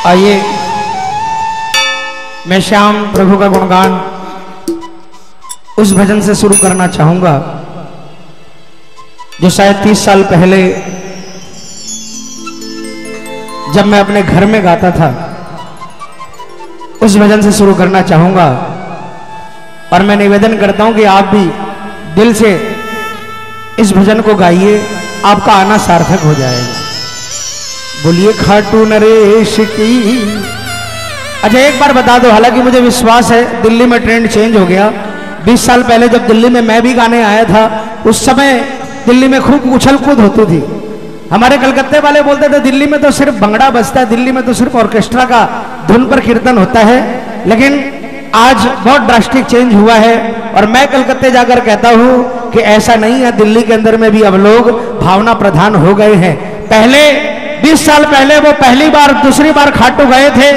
आइए मैं श्याम प्रभु का गुणगान उस भजन से शुरू करना चाहूंगा जो शायद 30 साल पहले जब मैं अपने घर में गाता था, उस भजन से शुरू करना चाहूंगा। और मैं निवेदन करता हूं कि आप भी दिल से इस भजन को गाइए, आपका आना सार्थक हो जाएगा। बोलिए खाटू नरेश की। अच्छा एक बार बता दो, हालांकि मुझे विश्वास है दिल्ली में ट्रेंड चेंज हो गया। 20 साल पहले जब दिल्ली में मैं भी गाने आया था, उस समय दिल्ली में खूब उछल कूद होती थी। हमारे कलकत्ते वाले बोलते थे दिल्ली में तो सिर्फ भंगड़ा बजता है, दिल्ली में तो सिर्फ ऑर्केस्ट्रा का धुन पर कीर्तन होता है। लेकिन आज बहुत ड्रास्टिक चेंज हुआ है और मैं कलकत्ते जाकर कहता हूं कि ऐसा नहीं है, दिल्ली के अंदर में भी अब लोग भावना प्रधान हो गए हैं। पहले 20 साल पहले वो पहली बार दूसरी बार खाटू गए थे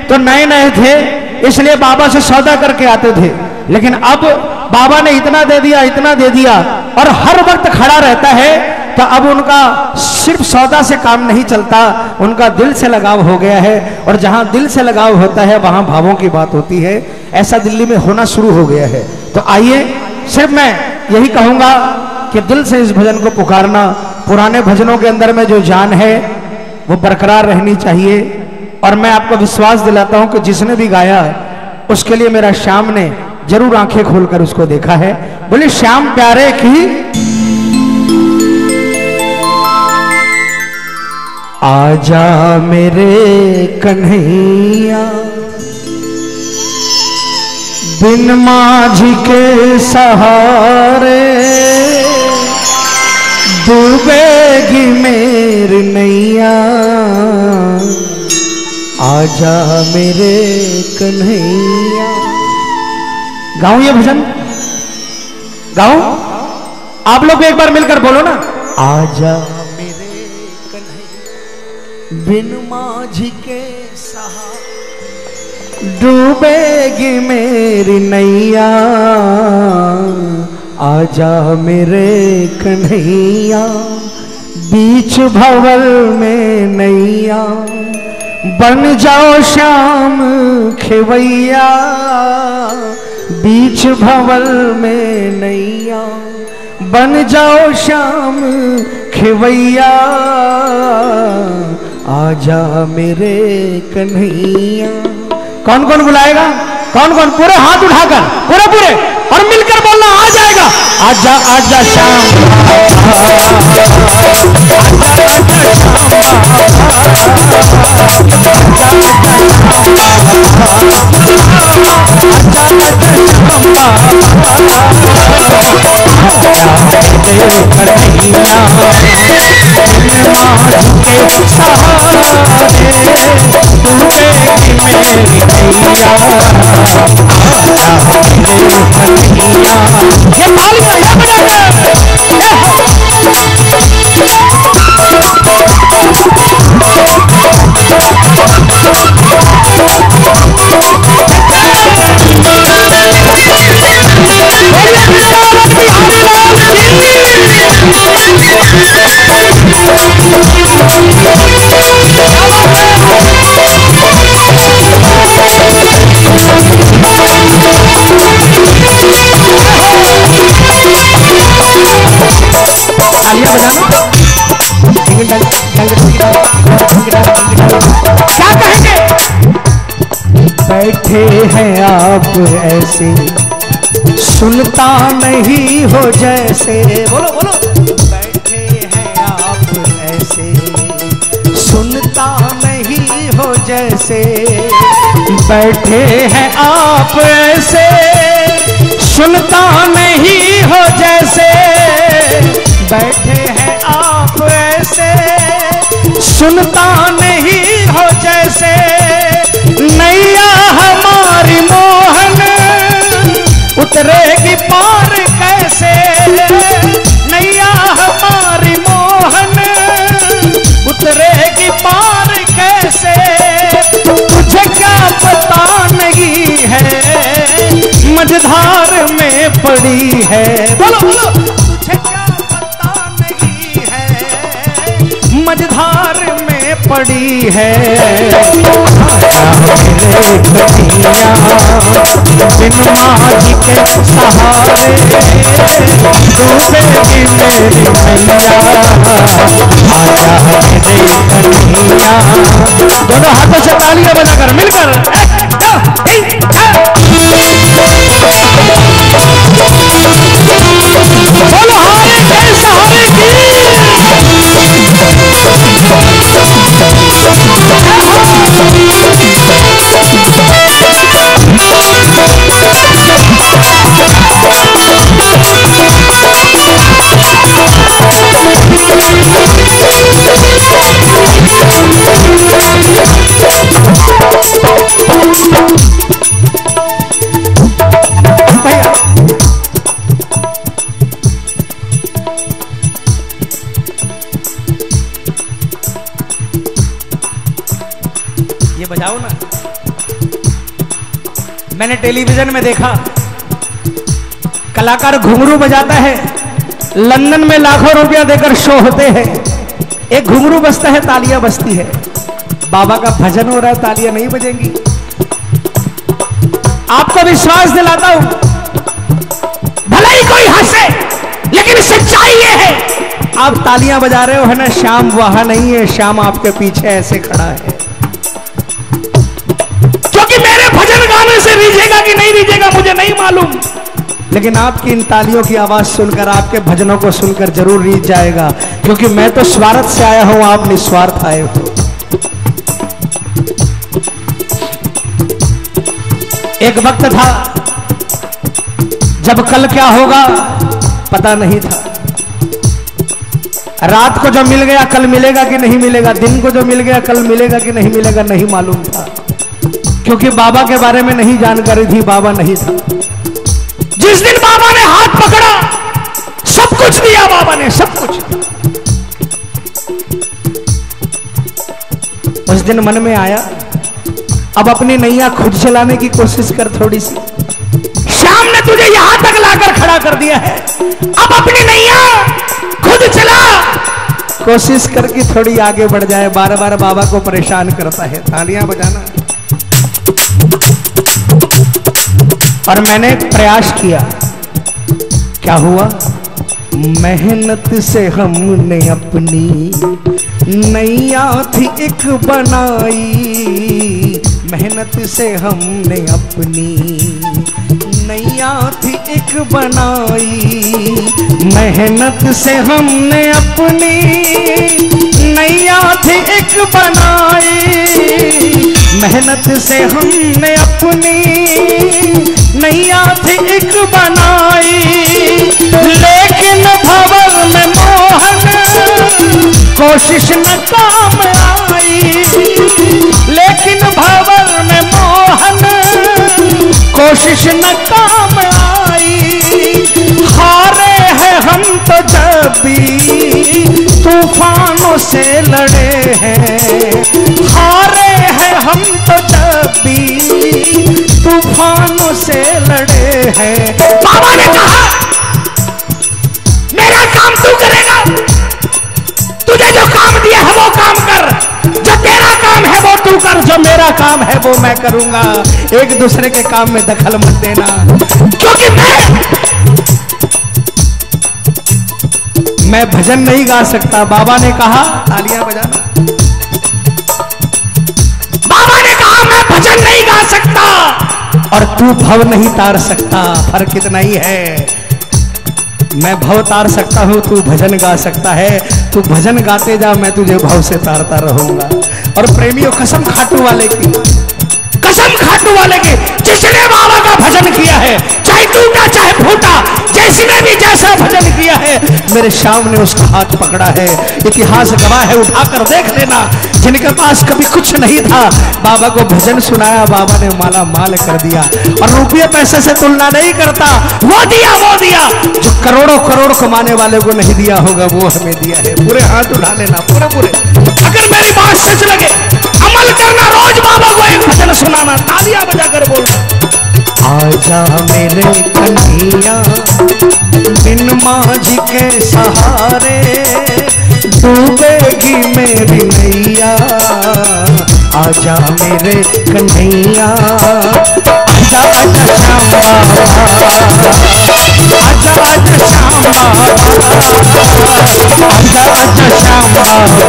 तो नए नए थे, इसलिए बाबा से सौदा करके आते थे। लेकिन अब बाबा ने इतना दे दिया और हर वक्त खड़ा रहता है, तो अब उनका सिर्फ सौदा से काम नहीं चलता, उनका दिल से लगाव हो गया है। और जहां दिल से लगाव होता है वहां भावों की बात होती है। ऐसा दिल्ली में होना शुरू हो गया है। तो आइए सिर्फ मैं यही कहूंगा कि दिल से इस भजन को पुकारना। पुराने भजनों के अंदर में जो जान है वो बरकरार रहनी चाहिए। और मैं आपको विश्वास दिलाता हूं कि जिसने भी गाया उसके लिए मेरा श्याम ने जरूर आंखें खोलकर उसको देखा है। बोले श्याम प्यारे की। आजा मेरे कन्हैया बिन माझी के सहारे डूबेगी मेरी नैया। आजा मेरे कन्हैया। गाऊं ये भजन? गाऊं? आप लोग एक बार मिलकर बोलो ना। आजा मेरे कन्हैया बिन माझी के सहारे डूबेगी मेरी नैया। आजा मेरे कन्हैया बीच भंवर में नैया। बन जाओ श्याम खेवैया बीच भंवर में नैया। बन जाओ श्याम खेवैया। आजा मेरे कन्हैया। कौन कौन बुलाएगा? कौन कौन? पूरे हाथ उठाकर पूरे और मिलकर बोलना। आ जाएगा। आजा आजा श्याम क्या कहेंगे? बैठे हैं आप ऐसे सुनता नहीं हो जैसे। बोलो बोलो। बैठे हैं आप ऐसे सुनता नहीं हो जैसे। बैठे हैं आप ऐसे सुनता नहीं हो जैसे। बैठे हैं आप ऐसे सुनता नहीं हो जैसे। नैया हमारी मोहन उतरेगी पार कैसे। नैया हमारी मोहन उतरेगी पार कैसे। तुझे क्या पता नहीं है मझधार में पड़ी है। बोलो बोलो। तुझे क्या पता नहीं है मझधार में पड़ी है। मेरे कन्हैया बिन माझी के सहारे डूबेगी मेरी मैया। आजा मेरे कन्हैया। दोनों हाथों से तालियां बजाकर मिलकर बोलो हारे के सहारे की। ये बजाओ ना। मैंने टेलीविजन में देखा कलाकार घुंघरू बजाता है, लंदन में लाखों रुपया देकर शो होते हैं, एक घुंघरू बजता है, तालियां बजती है। बाबा का भजन हो रहा है, तालियां नहीं बजेंगी। आपको विश्वास दिलाता हूं, भले ही कोई हंसे लेकिन सच्चाई ये है, आप तालियां बजा रहे हो है ना, श्याम वहां नहीं है, श्याम आपके पीछे ऐसे खड़ा है। क्योंकि मेरे भजन गाने से रीझेगा कि नहीं रीझेगा मुझे नहीं मालूम, लेकिन आपकी इन तालियों की आवाज सुनकर, आपके भजनों को सुनकर जरूर रीझ जाएगा। क्योंकि मैं तो स्वार्थ से आया हूं, आप निस्वार्थ आए हो। एक वक्त था जब कल क्या होगा पता नहीं था। रात को जो मिल गया कल मिलेगा कि नहीं मिलेगा, दिन को जो मिल गया कल मिलेगा कि नहीं मिलेगा, नहीं मालूम था। क्योंकि बाबा के बारे में नहीं जानकारी थी, बाबा नहीं था। जिस दिन बाबा ने हाथ पकड़ा, सब कुछ दिया बाबा ने, सब कुछ। उस दिन मन में आया, अब अपनी नैया खुद चलाने की कोशिश कर थोड़ी सी। श्याम ने तुझे यहां तक लाकर खड़ा कर दिया है, अब अपनी नैया खुद चला। कोशिश करके थोड़ी आगे बढ़ जाए, बार बार बाबा को परेशान करता है। तालियां बजाना। और मैंने प्रयास किया, क्या हुआ? मेहनत से हमने अपनी नैया थी एक बनाई, मेहनत से हमने अपनी नैया थी एक बनाई, मेहनत से हमने अपनी नैया थी एक बनाई, मेहनत से हमने अपनी नैया थी एक बनाई। लेकिन भंवर में मोहन कोशिश न काम आई, लेकिन भंवर में मोहन कोशिश न काम आई। हारे हैं हम तो जब भी तूफानों से लड़े हैं, हारे हैं हम तो जब भी तूफानों से लड़े हैं। बाबा ने कहा मेरा काम तू करेगा, तुझे जो काम दिया है वो काम कर, जो तेरा काम है वो तू कर, जो मेरा काम है वो मैं करूंगा। एक दूसरे के काम में दखल मत देना, क्योंकि मैं भजन नहीं गा सकता। बाबा ने कहा, तालियां बजाना। बाबा ने कहा मैं भजन नहीं गा सकता और तू भव नहीं तार सकता। फर्क इतना ही है, मैं भव तार सकता हूं, तू भजन गा सकता है। तू भजन गाते जा, मैं तुझे भव से तारता रहूंगा। और प्रेमियों, कसम खाटू वाले की, कसम खाटू वाले की, जिसने बाबा का भजन किया है, चाहे टूटा चाहे फूटा, जिसने भी जैसा भजन किया है, मेरे श्याम ने उसका हाथ पकड़ा है। इतिहास गवाह है, उठाकर देख लेना। जिनके पास कभी कुछ नहीं था, बाबा को भजन सुनाया, बाबा ने माला माल कर दिया। और रुपये पैसे से तुलना नहीं करता, वो दिया वो दिया। जो करोड़ों करोड़ कमाने वाले को नहीं दिया होगा, वो हमें दिया है। पूरे हाथ उठा लेना, पूरे पूरे। अगर मेरी बात सच लगे, अमल करना, रोज बाबा को एक भजन सुनाना, तालियां बजाकर बोलना। आजा मेरे कन्हैया बिन माझी के सहारे, डूबेगी मेरी नैया। आजा मेरे कन्हैया, आजा आजा श्याम बाबा, आजा आजा श्याम बाबा, आजा आजा श्याम बाबा,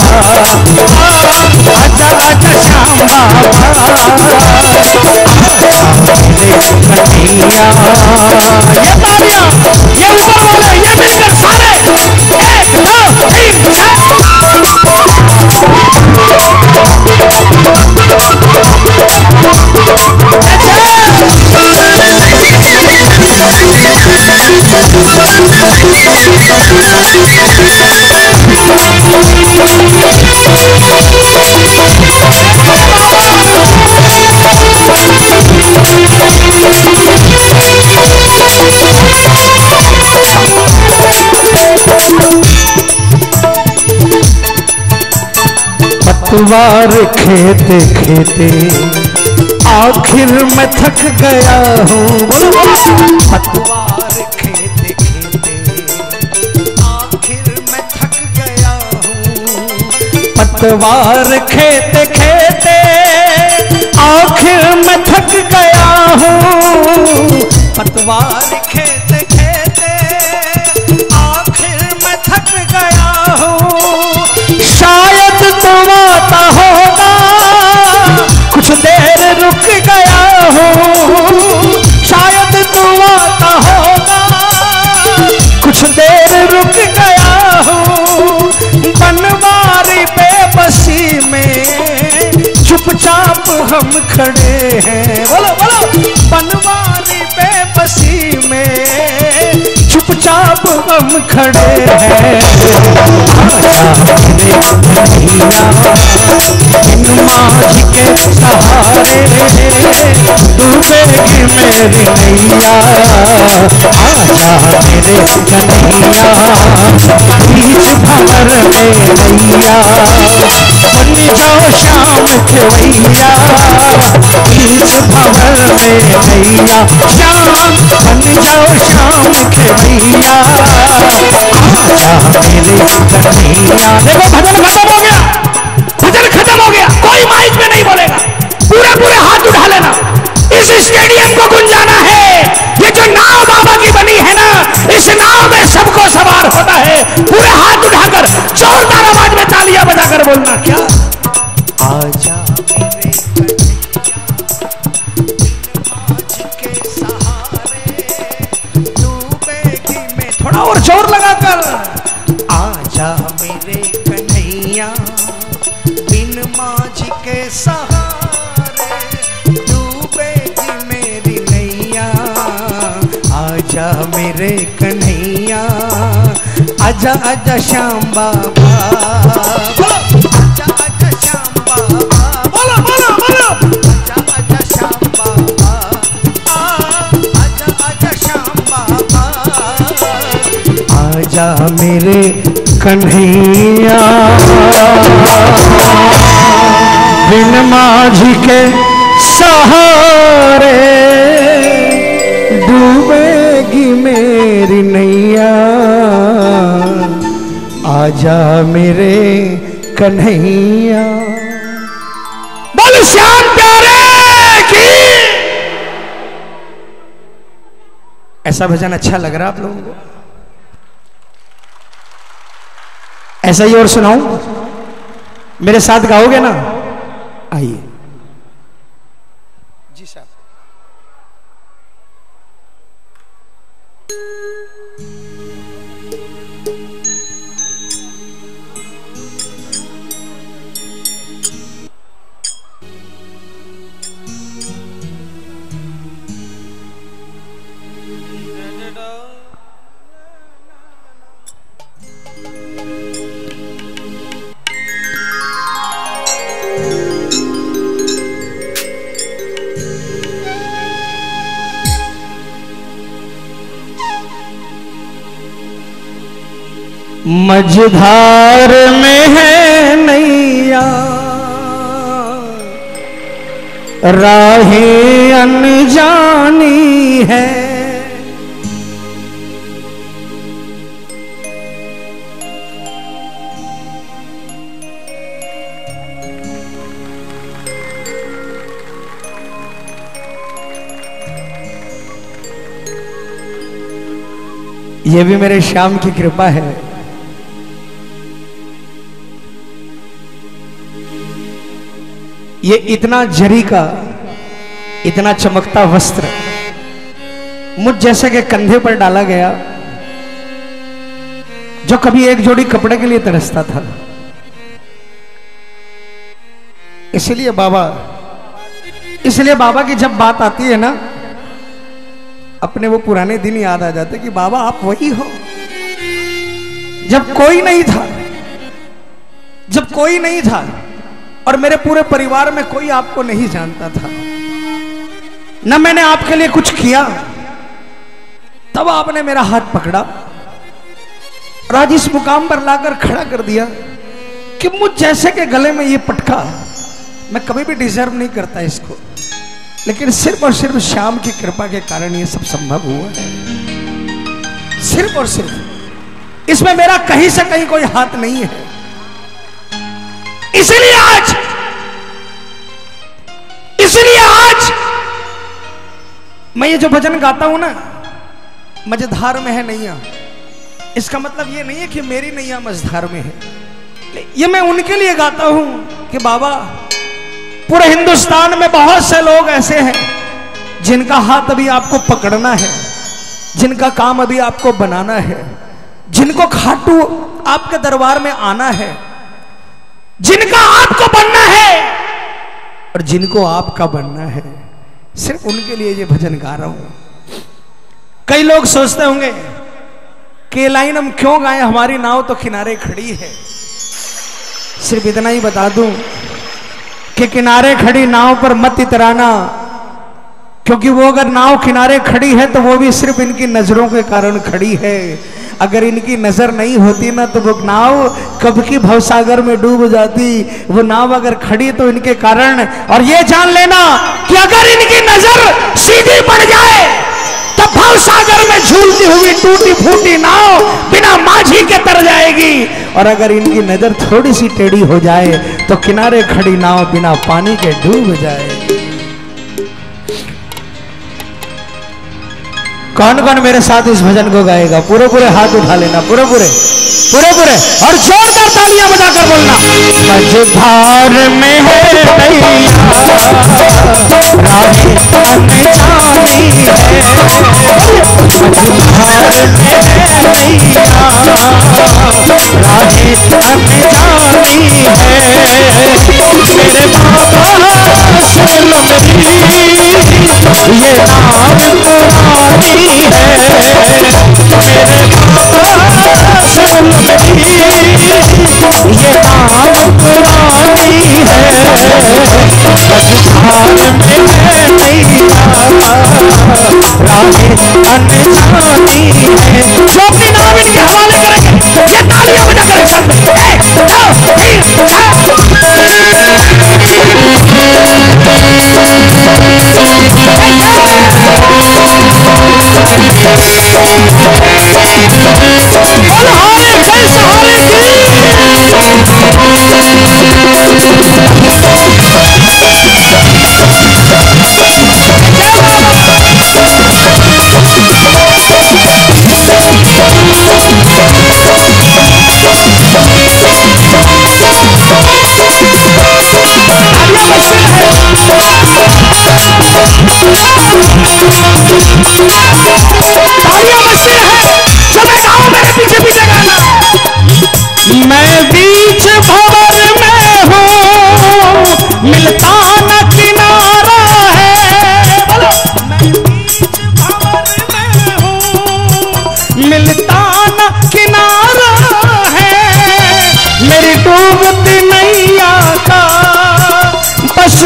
आजा आजा श्याम बाबा, मेरे कन्हैया। ये तालियां, ये ऊपर वाले, ये मिलकर सारे, 1 2 3 पतवार खेते खेते आखिर मैं थक गया हूँ। पतवार खेते खेते आखिर मैं थक गया हूँ। पतवार खेते खेते आखिर मैं थक गया हूँ। पतवार खेते खेते आखिर मैं थक गया हूँ। शायद तुम आता होगा, कुछ देर रुक गया हूँ। शायद तुम आता होगा, कुछ देर रुक गया हूँ। बनवारी बेबसी में चुपचाप हम खड़े हैं। बोलो बोलो, बनवारी बेबसी में चुपचाप हम खड़े हैं। इन माझ के सहारे डूबेगी मेरी नैया। आजा मेरे कन्हैया, बीच भंवर में नैया। बन जाओ श्याम खेवैया, बीच भंवर में नैया। श्याम बन जाओ श्याम खेवैया, आजा मेरे कन्हैया। देखो भजन खत्म हो गया, भजन खत्म हो गया, कोई माइक में नहीं बोलेगा। पूरे पूरे हाथ उठा लेना, इस स्टेडियम को गुंजाना है। ये जो नाव बाबा की बनी है ना, इस नाव में सबको सवार होना है। पूरे हाथ उठाकर जोरदार आवाज में तालियां बजाकर बोलना, क्या आजा मेरे के सहारे डूबेगी में। थोड़ा और जोर लगाकर, आजा मेरे कन्हैया, बिन माझ के सहारे डूबेगी मेरी नैया। आजा मेरे कन्हैया, आजा आजा श्याम बाबा। बोलो आजा आजा श्याम बाबा, बोलो बोलो बोलो, आजा आजा श्याम बाबा, आजा आजा श्याम बाबा। आजा मेरे कन्हैया, बिन माझ के सहारे डूबेगी मेरी नैया। आजा मेरे कन्हैया। बोल श्याम प्यारे की। ऐसा भजन अच्छा लग रहा आप लोगों को? ऐसा ही और सुनाऊं? मेरे साथ गाओगे ना? आइए जी साहब। मझधार में है नैया, राहें अनजानी है। ये भी मेरे श्याम की कृपा है। ये इतना जरी का, इतना चमकता वस्त्र मुझ जैसे के कंधे पर डाला गया, जो कभी एक जोड़ी कपड़े के लिए तरसता था। इसलिए बाबा की जब बात आती है ना, अपने वो पुराने दिन याद आ जाते कि बाबा आप वही हो जब कोई नहीं था और मेरे पूरे परिवार में कोई आपको नहीं जानता था, न मैंने आपके लिए कुछ किया, तब आपने मेरा हाथ पकड़ा और आज इस मुकाम पर लाकर खड़ा कर दिया कि मुझ जैसे के गले में ये पटका, मैं कभी भी डिजर्व नहीं करता इसको, लेकिन सिर्फ और सिर्फ श्याम की कृपा के कारण ये सब संभव हुआ है। सिर्फ और सिर्फ इसमें मेरा कहीं से कहीं कोई हाथ नहीं है। इसलिए आज मैं ये जो भजन गाता हूं ना, मझधार में है नैया, इसका मतलब ये नहीं है कि मेरी नैया मझधार में है। ये मैं उनके लिए गाता हूं कि बाबा, पूरे हिंदुस्तान में बहुत से लोग ऐसे हैं जिनका हाथ अभी आपको पकड़ना है, जिनका काम अभी आपको बनाना है, जिनको खाटू आपके दरबार में आना है, जिनका आपको बनना है और जिनको आपका बनना है। सिर्फ उनके लिए ये भजन गा रहा हूं। कई लोग सोचते होंगे कि ये लाइन हम क्यों गाएं, हमारी नाव तो किनारे खड़ी है। सिर्फ इतना ही बता दूं कि किनारे खड़ी नाव पर मत इतराना, क्योंकि वो अगर नाव किनारे खड़ी है तो वो भी सिर्फ इनकी नजरों के कारण खड़ी है। अगर इनकी नजर नहीं होती ना तो वो नाव कब की भवसागर में डूब जाती। वो नाव अगर खड़ी तो इनके कारण, और ये जान लेना कि अगर इनकी नजर सीधी पड़ जाए तो भवसागर में झूलती हुई टूटी फूटी नाव बिना माझी के तर जाएगी, और अगर इनकी नजर थोड़ी सी टेढ़ी हो जाए तो किनारे खड़ी नाव बिना पानी के डूब जाएगी। कौन कौन मेरे साथ इस भजन को गाएगा? पूरे पूरे हाथ उठा लेना, पूरे पूरे और जोरदार तालियां बजाकर बोलना। मझधार में है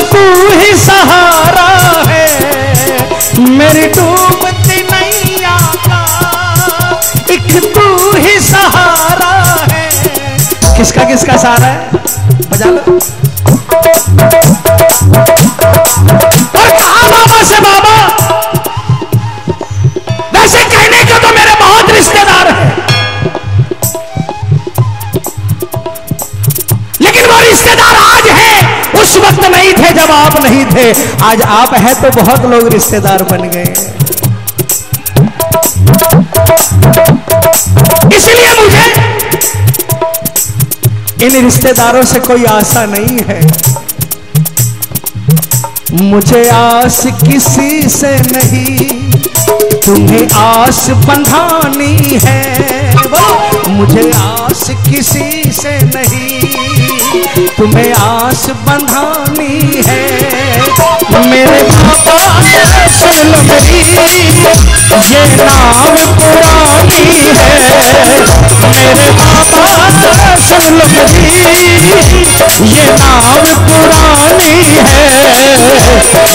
तू ही सहारा है मेरी डूबती नैया का, एक तू ही सहारा है। किसका किसका सहारा है? बजा लो। और कहा बाबा से, बाबा वैसे कहने के तो मेरे बहुत रिश्तेदार हैं, लेकिन वो रिश्तेदार आज हैं, उस वक्त नहीं थे जब आप नहीं थे। आज आप हैं तो बहुत लोग रिश्तेदार बन गए। इन रिश्तेदारों से कोई आशा नहीं है, मुझे आस किसी से नहीं, तुम्हें आस बंधानी है। मुझे आस किसी से नहीं, तुम्हें आस बंधानी है। मेरे बाबा सुन लो मेरी ये नाम पुरानी है। मेरे बाबा सुन लो मेरी ये नाम पुरानी है।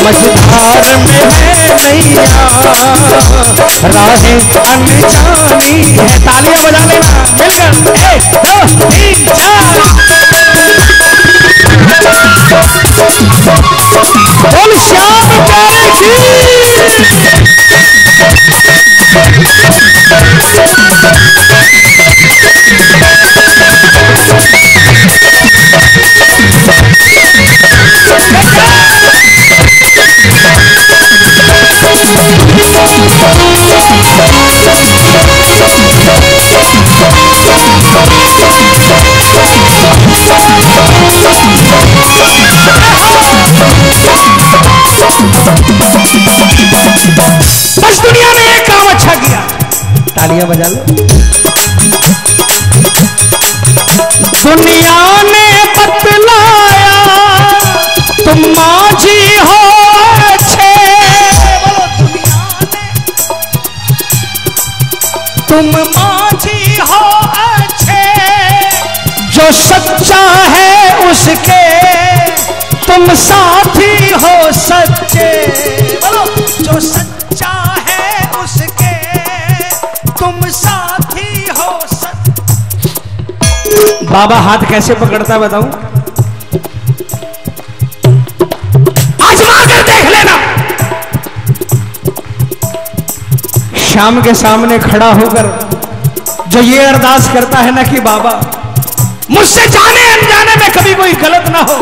मझधार में है नैया राहें अनजानी है। तालियां बजा लेना मिलकर, 1 2 3 4। बोल श्याम प्यारे की। बस दुनिया ने एक काम अच्छा किया, तालियां बजा लो। दुनिया ने बतलाया तुम माझी हो अच्छे। दुनिया ने तुम माझी हो अच्छे, जो सच्चा है उसके तुम साथी हो सच्चे। बोलो, जो सच्चा है उसके तुम साथी हो सच्चे। बाबा हाथ कैसे पकड़ता बताऊं? आजमा कर देख लेना। शाम के सामने खड़ा होकर जो ये अरदास करता है ना कि बाबा मुझसे जाने अनजाने में कभी कोई गलत ना हो,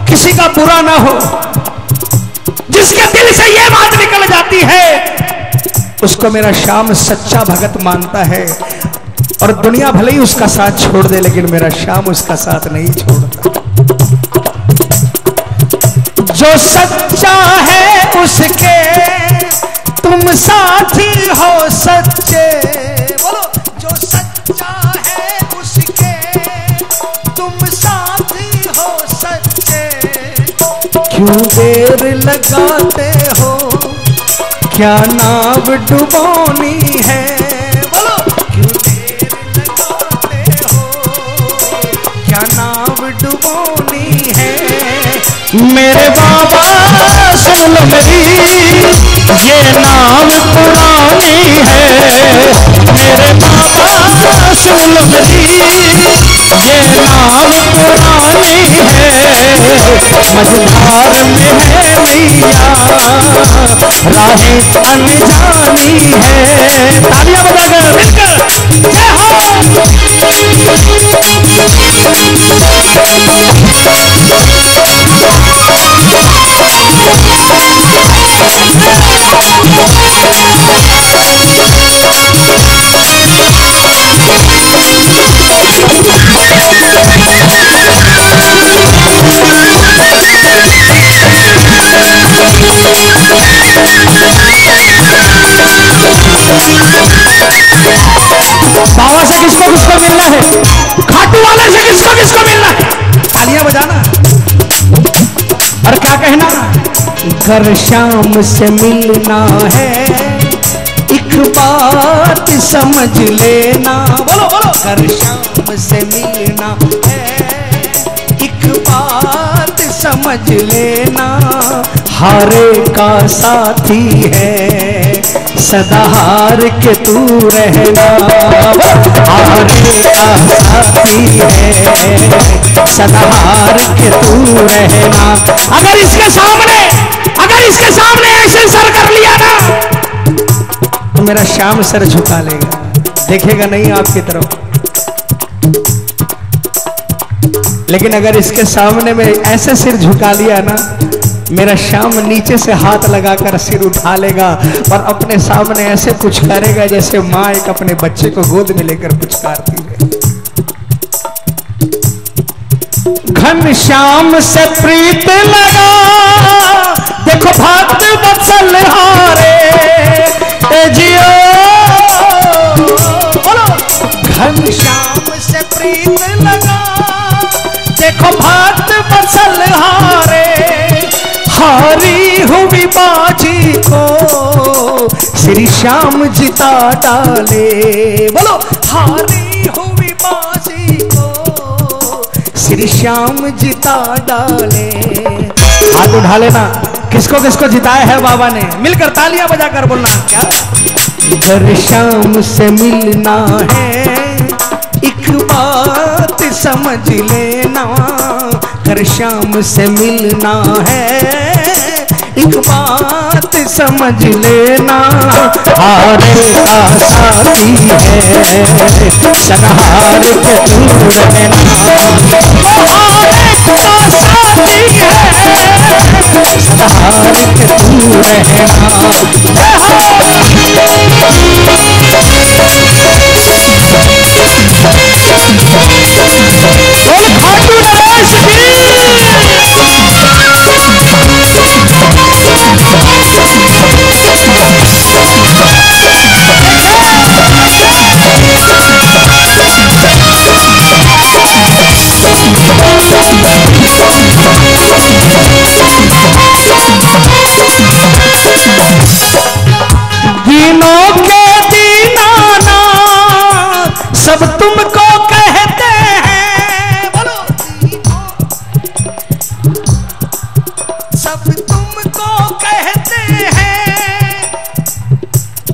किसी का बुरा ना हो, जिसके दिल से ये बात निकल जाती है उसको मेरा श्याम सच्चा भगत मानता है। और दुनिया भले ही उसका साथ छोड़ दे लेकिन मेरा श्याम उसका साथ नहीं छोड़ता। जो सच्चा है उसके तुम साथी हो सच्चे। बोलो, जो सच्चा है उसके तुम साथी हो सच्चे। क्यों देर लगाते हो, क्या नाव डुबोनी है। बोलो, क्यों देर लगाते हो, क्या नाव डुबोनी है। मेरे बाबा सुन लो मेरी ये नाम पुरानी है। मेरे बाबा सुन लो मेरी ये नाम पुरानी है। मझधार में है नैया राहें अनजानी है। तालियां बजाकर मिलकर जय हो। बाबा से किसको किसको मिलना है, खाटू वाले से किसको किसको मिलना है, तालियां बजाना और क्या कहना। घर शाम से मिलना है एक बात समझ लेना। बोलो बोलो, घर शाम से मिलना है एक बात समझ लेना। हारे का साथी है सदा हार के तू रहना। हारे का साथी है सदा हार के तू रहना। अगर इसके सामने ऐसे सर कर लिया ना तो मेरा श्याम सर झुका लेगा, देखेगा नहीं आपकी तरफ। लेकिन अगर इसके सामने में ऐसे सिर झुका लिया ना, मेरा श्याम नीचे से हाथ लगाकर सिर उठा लेगा और अपने सामने ऐसे पुचकारेगा जैसे माँ एक अपने बच्चे को गोद में लेकर पुचकारती है। घनश्याम से प्रीत लगा, देखो भक्त वत्सल हारे जियो। बोलो घनश्याम से प्रीत लगा, देखो भक्त वत्सल हारे, हारी हुई बाजी को श्री श्याम जिता डाले। बोलो हारी हुई बाजी को श्री श्याम जिता डाले। हाथ उठा लेना, किसको किसको जिताया है बाबा ने, मिलकर तालियां बजाकर बोलना क्या। घर श्याम से मिलना है एक बात समझ लेना, घर श्याम से मिलना है एक बात समझ लेना। हारे का साथी है संहार के तू रहना, हारे का साथी है संहार के तू रहना। खाटू नरेश की दीनों के दीनाना सब तुमको कहते हैं। बोलो सब तुमको कहते हैं,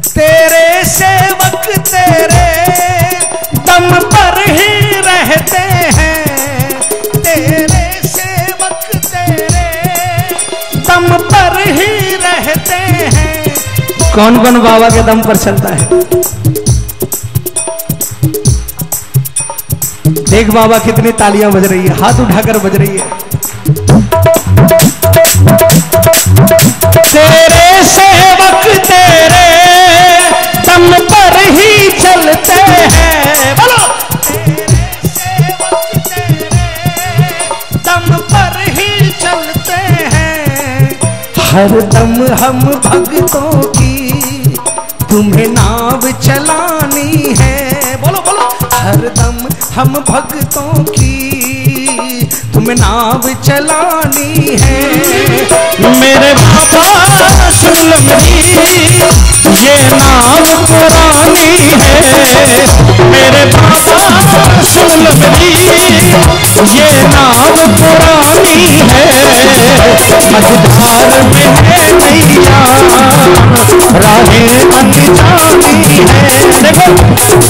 तेरे सेवक तेरे दम पर ही रहते हैं, तेरे सेवक तेरे दम पर ही रहते हैं। कौन कौन बाबा के दम पर चलता है? देख बाबा कितनी तालियां बज रही है, हाथ उठाकर बज रही है। तेरे सेवक तेरे दम पर ही चलते हैं। बोलो तेरे सेवक तेरे दम पर ही चलते हैं। हर दम हम भक्तों की तुम्हें नाव चलानी है। बोलो बोलो हर दम हम भक्तों की तुम्हें नाव चलानी है। मेरे बाबा सुन लो मेरी ये नाव पुरानी है। मेरे बाबा सुन लो मेरी ये नाव पुरानी है। मझधार में है नैया राहें अनजानी है। देखो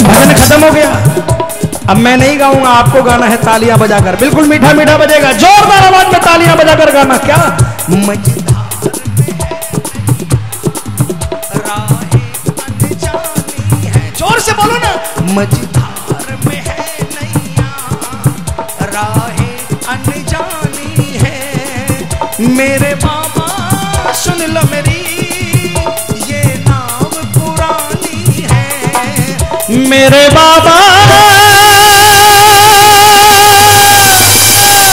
भजन खत्म हो गया, अब मैं नहीं गाऊंगा, आपको गाना है तालियां बजाकर, बिल्कुल मीठा मीठा बजेगा, जोरदार आवाज में तालियां बजाकर गाना। क्या मझधार में राहें अनजानी है, जोर से बोलो ना। मझधार में है नैया राहें अनजानी है। मेरे बाबा सुन लो मेरी ये नाव पुरानी है। मेरे बाबा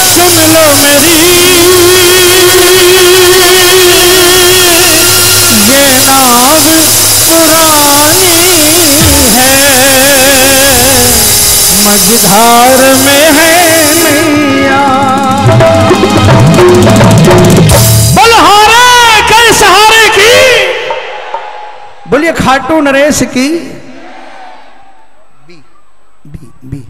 सुन लो मेरी ये नाव पुरानी है। मझधार में है नैया। बलहारे कई सहारे की, बोलिए खाटू नरेश की। बी बी बी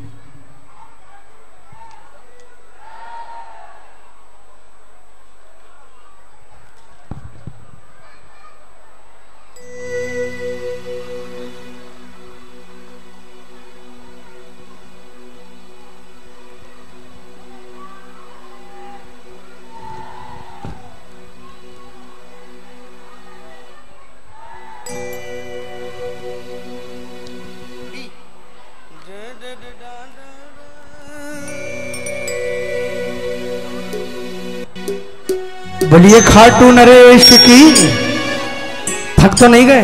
बोलिए खाटू नरेश की। थक तो नहीं गए?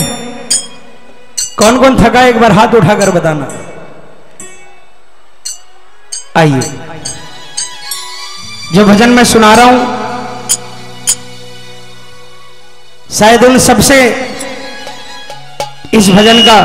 कौन कौन थका एक बार हाथ उठाकर बताना। आइए जो भजन मैं सुना रहा हूं शायद उन सबसे इस भजन का